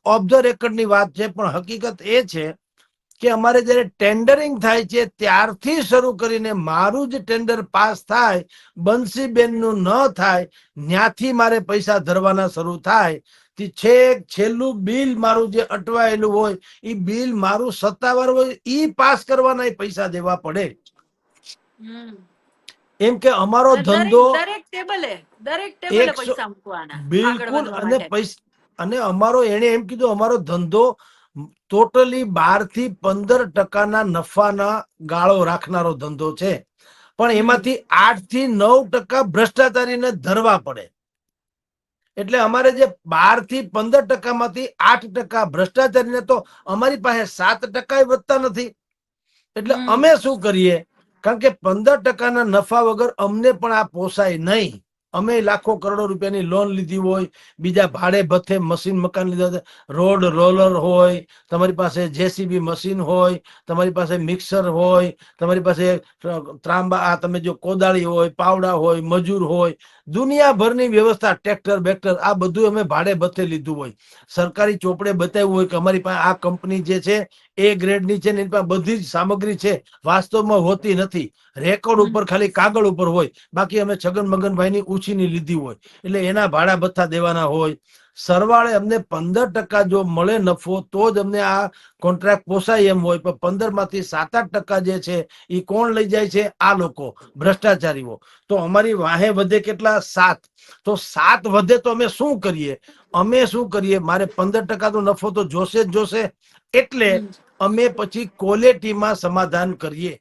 Of the રેકર્ડની વાત છે, પણ હકીકત એ છે કે અમારે જયારે ટેન્ડરિંગ થાય છે ત્યારથી શરૂ કરીને મારું જ ટેન્ડર પાસ થાય, બંસીબેનનું ન થાય, ત્યાંથી મારે પૈસા ધરવાના શરૂ થાય, છેક છેલ્લું બિલ મારું જે અટવાયેલું હોય એ બિલ મારું સત્તાવાર હોય ઈ પાસ કરવાના પૈસા દેવા પડે. એમ કે અમારો ધંધો દરેક ટેબલે 100 પૈસા મૂકવાના આગળ બિલકુલ. વધવા અને માટે. પૈસા અને અમારો એને એમ કીધું અમારો ધંધો ટોટલી 12 થી 15% નફાના ગાળો રાખનારો ધંધો છે, પણ એમાંથી 8 થી 9% ભ્રષ્ટાચારીને ધરવા પડે. એટલે અમારે જે 12 થી 15% માંથી 8% ભ્રષ્ટાચારીને તો અમારી પાસે 7% વધતા નથી. એટલે અમે શું કરીએ, કારણ કે 15%ના નફા વગર અમને પણ આ પોસાય નહીં. અમે લાખો કરોડો રૂપિયાની લોન લીધી હોય, બીજા ભાડે ભથ્થે મશીન મકાન લીધા, રોડ રોલર હોય, તમારી પાસે જેસીબી મશીન હોય, તમારી પાસે મિક્સર હોય, તમારી પાસે ત્રાંબા, તમે જો કોદાળી હોય, પાવડા હોય, મજૂર હોય, દુનિયાભરની વ્યવસ્થા, ટ્રેક્ટર બેક્ટર આ બધું અમે ભાડે ભથ્થે લીધું હોય. સરકારી ચોપડે બતાવ્યું હોય કે અમારી પાસે આ કંપની જે છે એ ગ્રેડની છે ને એની પાસે બધી જ સામગ્રી છે, વાસ્તવમાં હોતી નથી. રેકોર્ડ ઉપર ખાલી કાગળ ઉપર હોય, બાકી અમે છગન મગનભાઈની ઉછીની લીધી હોય, એટલે એના ભાડા ભથ્થા દેવાના હોય. સરવાળે અમને 15% જો મળે નફો તો જ અમને આ કોન્ટ્રાક્ટ પોસાય એમ હોય, પણ 15 માંથી 7-8% જે છે એ કોણ લઈ જાય છે? આ લોકો, ભ્રષ્ટાચારીઓ. તો અમારી વાહે વધે કેટલા? 7. તો 7 વધે તો અમે શું કરીએ? મારે 15% નો નફો તો જોશે જ જોશે. એટલે અમે પછી ક્વોલિટીમાં સમાધાન કરીએ.